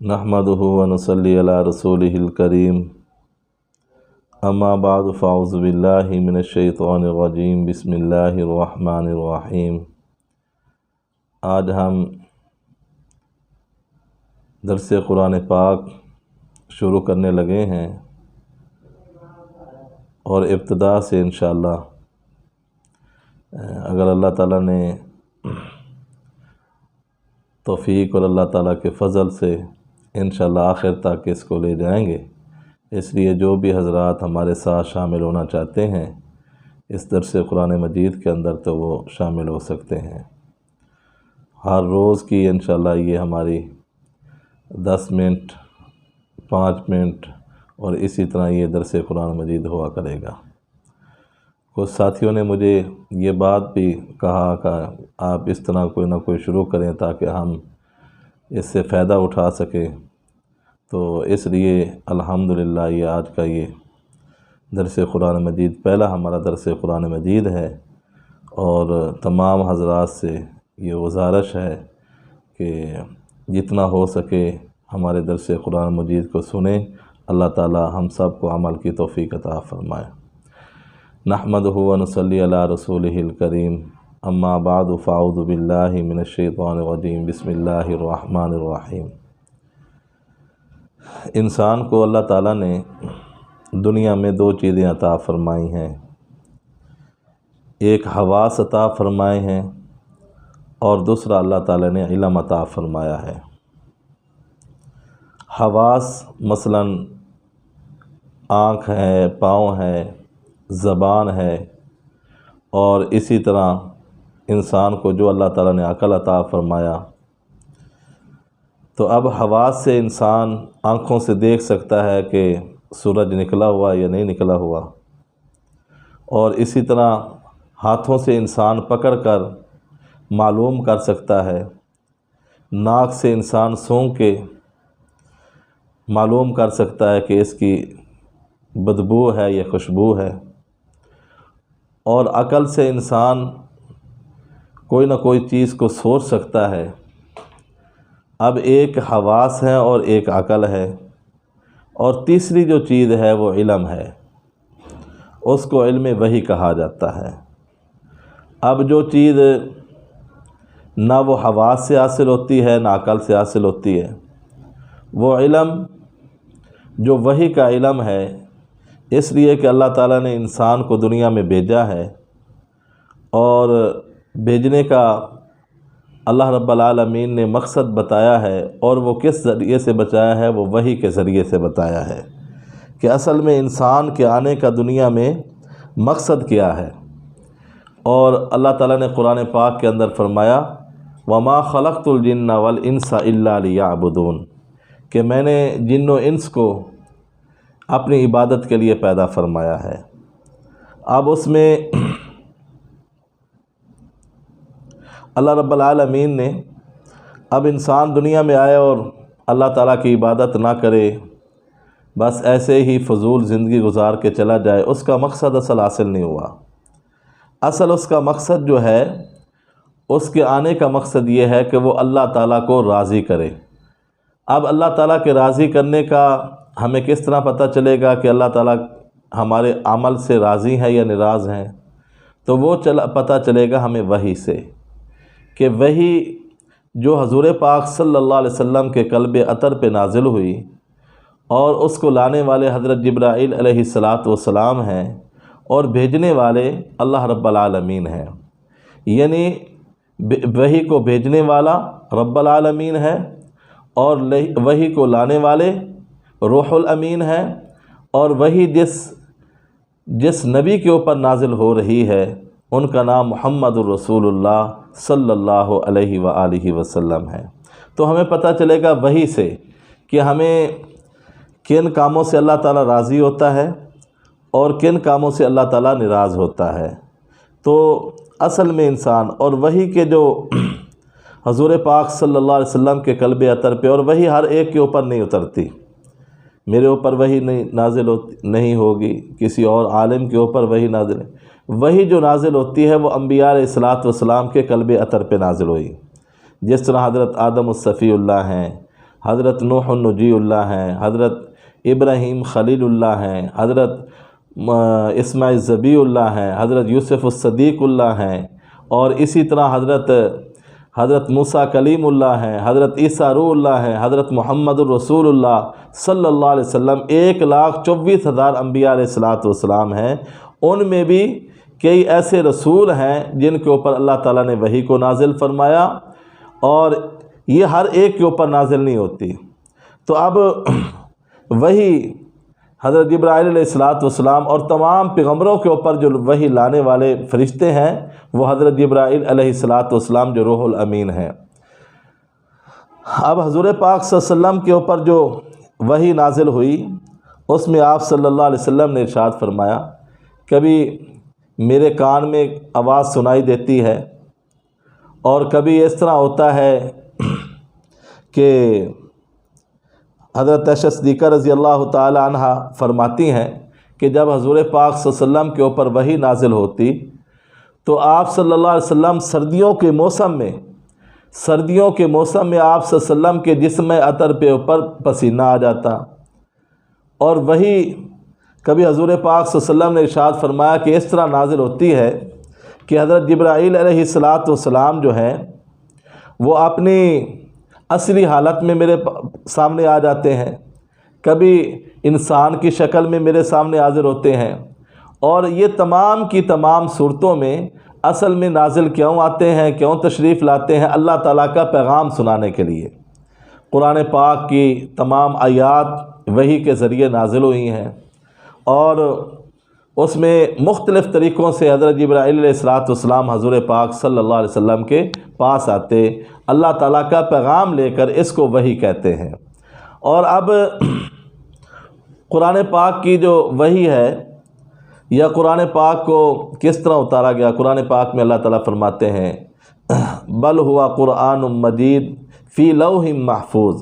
نحمدہ ونصلی علی رسولہ الکریم اما بعد فاعوذ باللہ من الشیطان الرجیم بسم اللہ الرحمن الرحیم۔ آج ہم درس قرآن پاک شروع کرنے لگے ہیں اور ابتدا سے انشاءاللہ اگر اللہ تعالیٰ نے توفیق اور اللہ تعالیٰ کے فضل سے انشاءاللہ آخر تک اس کو لے جائیں گے۔ اس لیے جو بھی حضرات ہمارے ساتھ شامل ہونا چاہتے ہیں اس درس قرآن مجید کے اندر تو وہ شامل ہو سکتے ہیں۔ ہر روز کی انشاءاللہ یہ ہماری 10 منٹ 5 منٹ اور اسی طرح یہ درس قرآن مجید ہوا کرے گا۔ کچھ ساتھیوں نے مجھے یہ بات بھی کہا کہ آپ اس طرح کوئی نہ کوئی شروع کریں تاکہ ہم اس سے فائدہ اٹھا سکیں، تو اس لیے الحمدللہ یہ آج کا یہ درس قرآن مجید پہلا ہمارا درس قرآن مجید ہے، اور تمام حضرات سے یہ گزارش ہے کہ جتنا ہو سکے ہمارے درس قرآن مجید کو سنیں۔ اللہ تعالی ہم سب کو عمل کی توفیق عطا فرمائے۔ نحمدہ ونصلی علی رسولہ الکریم اما بعد فاعوذ باللہ من الشیطان الرجیم بسم اللہ الرحمن الرحیم۔ انسان کو اللہ تعالیٰ نے دنیا میں 2 چیزیں عطا فرمائی ہیں، ایک حواس عطا فرمائے ہیں اور دوسرا اللہ تعالیٰ نے علم عطا فرمایا ہے۔ حواس مثلا آنکھ ہے، پاؤں ہے، زبان ہے، اور اسی طرح انسان کو جو اللہ تعالیٰ نے عقل عطا فرمایا، تو اب حواس سے انسان آنکھوں سے دیکھ سکتا ہے کہ سورج نکلا ہوا یا نہیں نکلا ہوا، اور اسی طرح ہاتھوں سے انسان پکڑ کر معلوم کر سکتا ہے، ناک سے انسان سونگھ کے معلوم کر سکتا ہے کہ اس کی بدبو ہے یا خوشبو ہے، اور عقل سے انسان کوئی نہ کوئی چیز کو سوچ سکتا ہے۔ اب ایک حواس ہے اور ایک عقل ہے، اور تیسری جو چیز ہے وہ علم ہے، اس کو علم وحی کہا جاتا ہے۔ اب جو چیز نہ وہ حواس سے حاصل ہوتی ہے نہ عقل سے حاصل ہوتی ہے، وہ علم جو وحی کا علم ہے، اس لیے کہ اللہ تعالیٰ نے انسان کو دنیا میں بھیجا ہے، اور بھیجنے کا اللہ رب العالمین نے مقصد بتایا ہے، اور وہ کس ذریعے سے بتایا ہے، وہ وحی کے ذریعے سے بتایا ہے کہ اصل میں انسان کے آنے کا دنیا میں مقصد کیا ہے۔ اور اللہ تعالیٰ نے قرآن پاک کے اندر فرمایا وَمَا خَلَقْتُ الْجِنَّ وَالْإِنسَ إِلَّا لِيَعْبُدُونَ، کہ میں نے جن و انس کو اپنی عبادت کے لیے پیدا فرمایا ہے۔ اب اس میں اللہ رب العالمین نے اب انسان دنیا میں آئے اور اللہ تعالیٰ کی عبادت نہ کرے، بس ایسے ہی فضول زندگی گزار کے چلا جائے، اس کا مقصد اصل حاصل نہیں ہوا۔ اصل اس کا مقصد جو ہے، اس کے آنے کا مقصد یہ ہے کہ وہ اللہ تعالیٰ کو راضی کرے۔ اب اللہ تعالیٰ کے راضی کرنے کا ہمیں کس طرح پتہ چلے گا کہ اللہ تعالیٰ ہمارے عمل سے راضی ہیں یا ناراض ہیں؟ تو وہ پتہ چلے گا ہمیں وحی سے، کہ وحی جو حضور پاک صلی اللہ علیہ وسلم کے قلب اطہر پہ نازل ہوئی، اور اس کو لانے والے حضرت جبرائیل علیہ السلام ہیں، اور بھیجنے والے اللہ رب العالمین ہیں، یعنی وحی کو بھیجنے والا رب العالمین ہے، اور وحی کو لانے والے روح الامین ہے، اور وحی جس نبی کے اوپر نازل ہو رہی ہے ان کا نام محمد الرسول اللہ صلی اللہ علیہ وآلہ وسلم ہے۔ تو ہمیں پتہ چلے گا وحی سے کہ ہمیں کن کاموں سے اللہ تعالیٰ راضی ہوتا ہے اور کن کاموں سے اللہ تعالیٰ ناراض ہوتا ہے۔ تو اصل میں انسان اور وحی کے جو حضور پاک صلی اللہ علیہ وسلم کے قلب اطہر پہ، اور وحی ہر ایک کے اوپر نہیں اترتی، میرے اوپر وحی نازل نہیں ہوگی، کسی اور عالم کے اوپر وحی نازل ہے۔ وحی جو نازل ہوتی ہے وہ انبیاء علیہ السلام کے قلب اطہر پہ نازل ہوئی، جس طرح حضرت آدم الصفی اللہ ہیں، حضرت نوح النجی اللہ ہیں، حضرت ابراہیم خلیل اللہ ہیں، حضرت اسماعیل ذبیح اللہ ہیں، حضرت یوسف الصدیق اللہ ہیں، اور اسی طرح حضرت موسیٰ کلیم اللہ ہیں، حضرت عیسیٰ روح اللہ ہیں، حضرت محمد الرسول اللہ صلی اللہ علیہ وسلم، 1,24,000 انبیاء علیہ السلام ہیں۔ ان میں بھی کئی ایسے رسول ہیں جن کے اوپر اللہ تعالیٰ نے وحی کو نازل فرمایا، اور یہ ہر ایک کے اوپر نازل نہیں ہوتی۔ تو اب وحی حضرت جبرائیل علیہ السلام اور تمام پیغمبروں کے اوپر جو وحی لانے والے فرشتے ہیں وہ حضرت جبرائیل علیہ السلام جو روح الامین ہیں۔ اب حضور پاک صلی اللہ علیہ وسلم کے اوپر جو وحی نازل ہوئی اس میں آپ صلی اللہ علیہ وسلم نے ارشاد فرمایا، کبھی میرے کان میں آواز سنائی دیتی ہے، اور کبھی اس طرح ہوتا ہے کہ حضرت عائشہ صدیقہ رضی اللہ تعالی عنہ فرماتی ہیں کہ جب حضور پاک صلی اللہ علیہ وسلم کے اوپر وحی نازل ہوتی تو آپ صلی اللہ علیہ وسلم سردیوں کے موسم میں آپ صلی اللہ علیہ وسلم کے جسم عطر پہ اوپر پسینہ آ جاتا، اور وہی کبھی حضور پاک صلی اللہ علیہ وسلم نے ارشاد فرمایا کہ اس طرح نازل ہوتی ہے کہ حضرت جبرائیل علیہ السلام جو ہیں وہ اپنی اصلی حالت میں میرے سامنے آ جاتے ہیں، کبھی انسان کی شکل میں میرے سامنے حاضر ہوتے ہیں، اور یہ تمام کی تمام صورتوں میں اصل میں نازل کیوں آتے ہیں، کیوں تشریف لاتے ہیں؟ اللہ تعالیٰ کا پیغام سنانے کے لیے۔ قرآن پاک کی تمام آیات وحی کے ذریعے نازل ہوئی ہیں، اور اس میں مختلف طریقوں سے حضرت جبرائیل علیہ السلام حضور پاک صلی اللہ علیہ وسلم کے پاس آتے، اللہ تعالیٰ کا پیغام لے کر، اس کو وحی کہتے ہیں۔ اور اب قرآن پاک کی جو وحی ہے یا قرآن پاک کو کس طرح اتارا گیا؟ قرآن پاک میں اللہ تعالیٰ فرماتے ہیں بل ہوا قرآن مجید فی لوح محفوظ،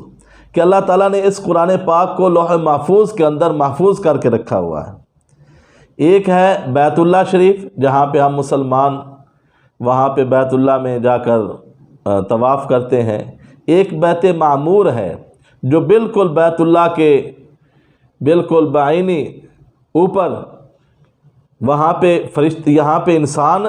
کہ اللہ تعالیٰ نے اس قرآن پاک کو لوح محفوظ کے اندر محفوظ کر کے رکھا ہوا ہے۔ ایک ہے بیت اللہ شریف، جہاں پہ ہم مسلمان وہاں پہ بیت اللہ میں جا کر طواف کرتے ہیں۔ ایک بیت معمور ہے جو بالکل بیت اللہ کے بالکل بعینی اوپر، وہاں پہ یہاں پہ انسان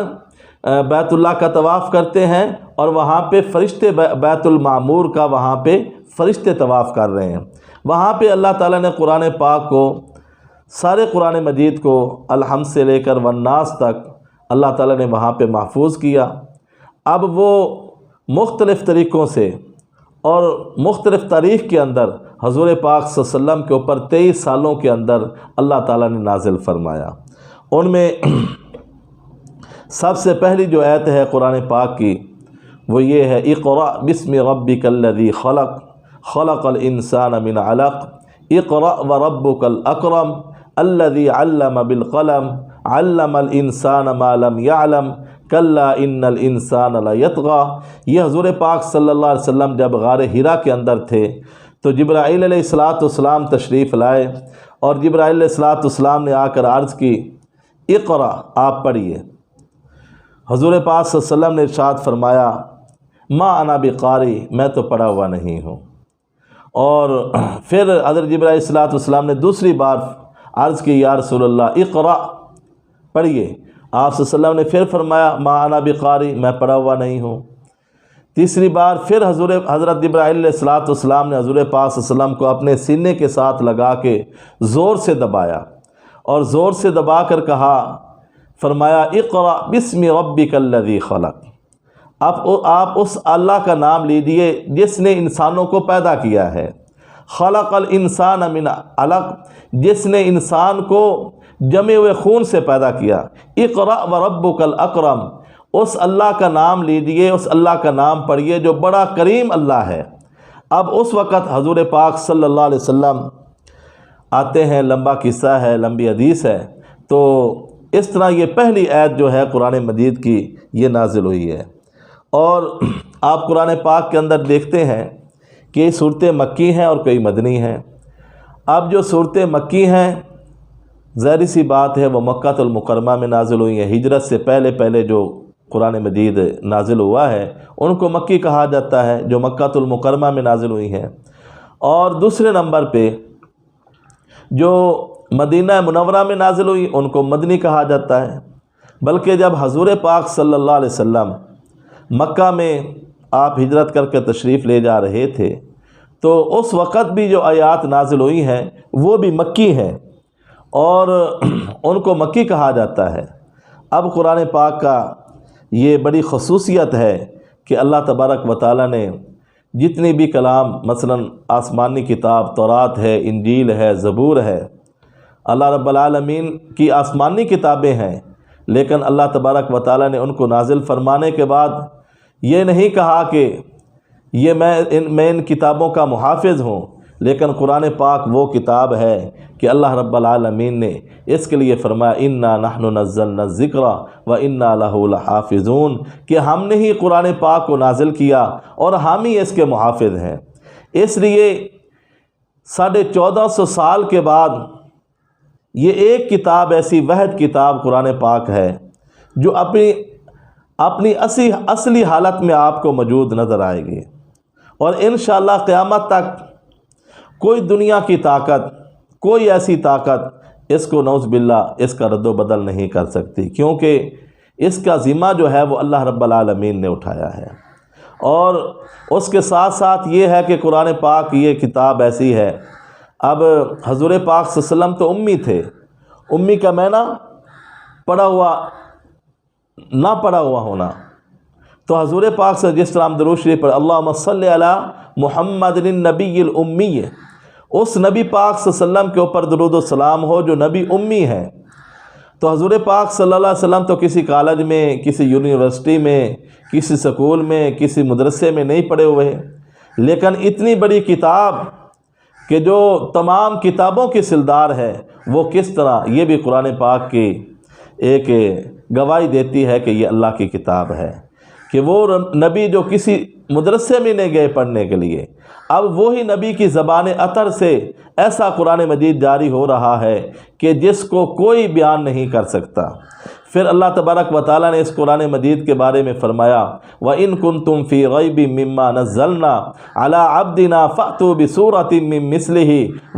بیت اللہ کا طواف کرتے ہیں، اور وہاں پہ فرشتے بیت المعمور کا وہاں پہ فرشتے طواف کر رہے ہیں۔ وہاں پہ اللہ تعالیٰ نے قرآن پاک کو، سارے قرآن مجید کو الحمد سے لے کر والناس تک اللہ تعالیٰ نے وہاں پہ محفوظ کیا۔ اب وہ مختلف طریقوں سے اور مختلف تاریخ کے اندر حضور پاک صلی اللہ علیہ وسلم کے اوپر 23 سالوں کے اندر اللہ تعالیٰ نے نازل فرمایا۔ ان میں سب سے پہلی جو آیت ہے قرآن پاک کی وہ یہ ہے اقرأ بسم ربک الذی خلق خلق الانسان من علق اقرأ وربک الاکرم الذی علم بالقلم علم الانسان ما لم یعلم کلا ان الانسان لیطغی۔ یہ حضور پاک صلی اللہ علیہ وسلم جب غار حرا کے اندر تھے تو جبرائیل علیہ السلام تشریف لائے، اور جبرائیل علیہ السلام نے آ کر عرض کی اقرأ، آپ پڑھیے۔ حضور پاک صلی اللہ علیہ وسلم نے ارشاد فرمایا ما انا بقاری، میں تو پڑھا ہوا نہیں ہوں۔ اور پھر حضرت جبرائیل علیہ السلام نے دوسری بار عرض کی یا رسول اللہ اقرأ، پڑھیے۔ آپ صلی اللہ علیہ وسلم نے پھر فرمایا ما انا بقاری، میں پڑھا ہوا نہیں ہوں۔ تیسری بار پھر حضرت جبرائیل علیہ السلام نے حضور پاک صلی اللہ علیہ وسلم کو اپنے سینے کے ساتھ لگا کے زور سے دبایا، اور زور سے دبا کر کہا، فرمایا اقرأ بسم ربک الذی خلق، آپ اس اللہ کا نام لیجئے جس نے انسانوں کو پیدا کیا ہے۔ خلق الانسان من علق، جس نے انسان کو جمے ہوئے خون سے پیدا کیا۔ اقرأ وربک الاکرم، اس اللہ کا نام لیجئے، اس اللہ کا نام پڑھیے جو بڑا کریم اللہ ہے۔ اب اس وقت حضور پاک صلی اللہ علیہ وسلم آتے ہیں، لمبا قصہ ہے، لمبی حدیث ہے، تو اس طرح یہ پہلی آیت جو ہے قرآن مجید کی یہ نازل ہوئی ہے۔ اور آپ قرآن پاک کے اندر دیکھتے ہیں کہ صورتیں مکی ہیں اور کئی مدنی ہیں۔ اب جو صورتیں مکی ہیں ظاہری سی بات ہے وہ مکہ المکرمہ میں نازل ہوئی ہیں، ہجرت سے پہلے جو قرآن مجید نازل ہوا ہے ان کو مکی کہا جاتا ہے، جو مکہ المکرمہ میں نازل ہوئی ہیں۔ اور دوسرے نمبر پہ جو مدینہ منورہ میں نازل ہوئی ان کو مدنی کہا جاتا ہے، بلکہ جب حضور پاک صلی اللہ علیہ وسلم مکہ میں آپ ہجرت کر کے تشریف لے جا رہے تھے تو اس وقت بھی جو آیات نازل ہوئی ہیں وہ بھی مکی ہیں اور ان کو مکی کہا جاتا ہے۔ اب قرآن پاک کا یہ بڑی خصوصیت ہے کہ اللہ تبارک و تعالیٰ نے جتنی بھی کلام مثلا آسمانی کتاب تورات ہے، انجیل ہے، زبور ہے، اللہ رب العالمین کی آسمانی کتابیں ہیں، لیکن اللہ تبارک و تعالیٰ نے ان کو نازل فرمانے کے بعد یہ نہیں کہا کہ یہ میں ان کتابوں کا محافظ ہوں، لیکن قرآن پاک وہ کتاب ہے کہ اللہ رب العالمین نے اس کے لیے فرمایا انا نحن نزلنا الذکر وانا لہ لحافظون، کہ ہم نے ہی قرآن پاک کو نازل کیا اور ہم ہی اس کے محافظ ہیں۔ اس لیے 1450 سال کے بعد یہ ایک کتاب ایسی وحد کتاب قرآن پاک ہے جو اپنی اصلی حالت میں آپ کو موجود نظر آئے گی، اور انشاءاللہ قیامت تک کوئی دنیا کی طاقت، کوئی ایسی طاقت اس کو نعوذ باللہ اس کا رد و بدل نہیں کر سکتی، کیونکہ اس کا ذمہ جو ہے وہ اللہ رب العالمین نے اٹھایا ہے۔ اور اس کے ساتھ ساتھ یہ ہے کہ قرآن پاک یہ کتاب ایسی ہے، اب حضور پاک صلی اللہ علیہ وسلم تو امی تھے، امی کا معنی پڑھا ہوا نہ پڑھا ہوا ہونا، تو حضور پاک سے جس طرح ہم درود شریف پر اللہم صلی علی محمد النبی الامی، اس نبی پاک صلی اللہ علیہ وسلم کے اوپر درود و سلام ہو جو نبی امی ہیں، تو حضور پاک صلی اللہ علیہ وسلم تو کسی کالج میں، کسی یونیورسٹی میں، کسی سکول میں، کسی مدرسے میں نہیں پڑھے ہوئے، لیکن اتنی بڑی کتاب کہ جو تمام کتابوں کی سردار ہے وہ کس طرح، یہ بھی قرآن پاک کی ایک گواہی دیتی ہے کہ یہ اللہ کی کتاب ہے، کہ وہ نبی جو کسی مدرسے میں نہیں گئے پڑھنے کے لیے، اب وہی نبی کی زبان اطہر سے ایسا قرآن مجید جاری ہو رہا ہے کہ جس کو کوئی بیان نہیں کر سکتا۔ پھر اللہ تبارک و تعالیٰ نے اس قرآن مجید کے بارے میں فرمایا وَإِن كُنتُمْ فِي رَيْبٍ مِّمَّا نَزَّلْنَا عَلَىٰ عَبْدِنَا فَأْتُوا بِسُورَةٍ مِّن مِّثْلِهِ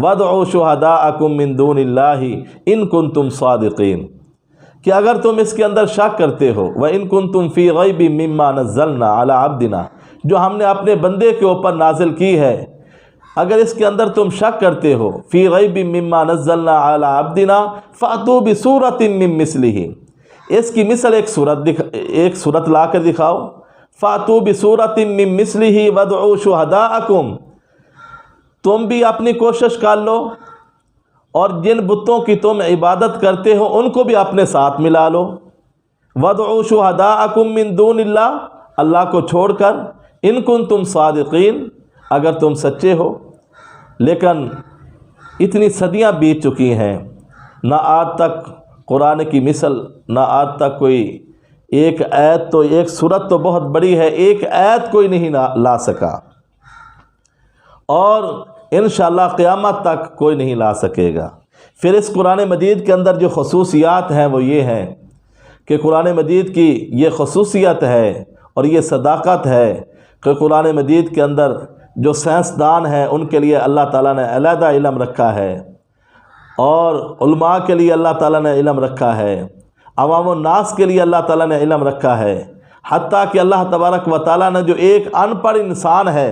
وَادْعُوا شُهَدَاءَكُم مِّن دُونِ اللَّهِ إِن كُنتُمْ صَادِقِينَ، کہ اگر تم اس کے اندر شک کرتے ہو وَإِن كُنتُمْ فِي رَيْبٍ مِّمَّا نَزَّلْنَا عَلَىٰ عَبْدِنَا، جو ہم نے اپنے بندے کے اوپر نازل کی ہے، اگر اس کے اندر تم شک کرتے ہو فی غیب مما نزلنا علی عبدنا فاتوا بسورۃ من مثلہ، اس کی مثل ایک صورت لا کر دکھاؤ، فاتوا بسورۃ من مثلہ وادعوا شہداءکم، تم بھی اپنی کوشش کر لو اور جن بتوں کی تم عبادت کرتے ہو ان کو بھی اپنے ساتھ ملا لو، وادعوا شہداءکم من دون اللہ، اللہ کو چھوڑ کر، ان کنتم صادقین، اگر تم سچے ہو۔ لیکن اتنی صدیاں بیت چکی ہیں، نہ آج تک قرآن کی مثل، نہ آج تک کوئی ایک آیت، تو ایک سورت تو بہت بڑی ہے، ایک آیت کوئی نہیں لا سکا، اور انشاءاللہ قیامت تک کوئی نہیں لا سکے گا۔ پھر اس قرآن مجید کے اندر جو خصوصیات ہیں وہ یہ ہیں کہ قرآن مجید کی یہ خصوصیت ہے اور یہ صداقت ہے کہ قرآن مجید کے اندر جو سائنسدان ہیں ان کے لیے اللہ تعالیٰ نے علیحدہ علم رکھا ہے، اور علماء کے لیے اللہ تعالیٰ نے علم رکھا ہے، عوام الناس کے لیے اللہ تعالیٰ نے علم رکھا ہے، حتیٰ کہ اللہ تبارک و تعالیٰ نے جو ایک ان پڑھ انسان ہے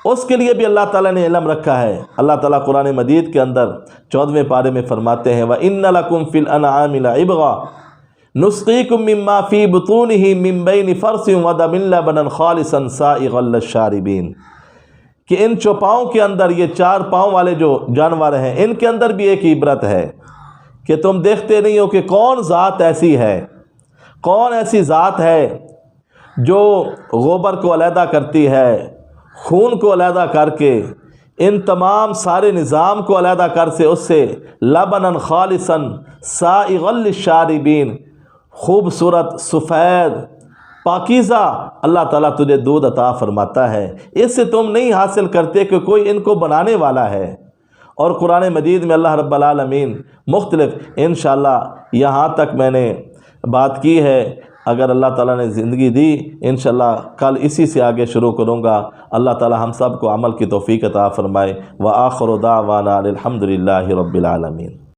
اس کے لیے بھی اللہ تعالیٰ نے علم رکھا ہے۔ اللہ تعالیٰ قرآن مجید کے اندر 14ویں پارے میں فرماتے ہیں وَإِنَّ لَكُمْ فِي الْأَنْعَامِ لَعِبْرَةً نُسْقِيكُم مِّمَّا فِي بُطُونِهِ مِن بَيْنِ فَرْثٍ وَدَمٍ لَبَنًا خَالِصًا سَائِغًا لِّلشَّارِبِينَ، کہ ان چوپاؤں کے اندر، یہ 4 پاؤں والے جو جانور ہیں، ان کے اندر بھی ایک عبرت ہے کہ تم دیکھتے نہیں ہو کہ کون ذات ایسی ہے، کون ایسی ذات ہے جو غبار کو علیحدہ کرتی ہے، خون کو علیحدہ کر کے ان تمام سارے نظام کو علیحدہ کر سے اس سے لبنًا خالصًا سائغًا للشاربین، خوبصورت سفید پاکیزہ اللہ تعالیٰ تجھے دودھ عطا فرماتا ہے، اس سے تم نہیں حاصل کرتے کہ کوئی ان کو بنانے والا ہے۔ اور قرآن مجید میں اللہ رب العالمین مختلف، انشاءاللہ یہاں تک میں نے بات کی ہے، اگر اللہ تعالیٰ نے زندگی دی انشاءاللہ کل اسی سے آگے شروع کروں گا۔ اللہ تعالیٰ ہم سب کو عمل کی توفیق عطا فرمائے۔ وآخر دعوانا الحمدللہ رب العالمین۔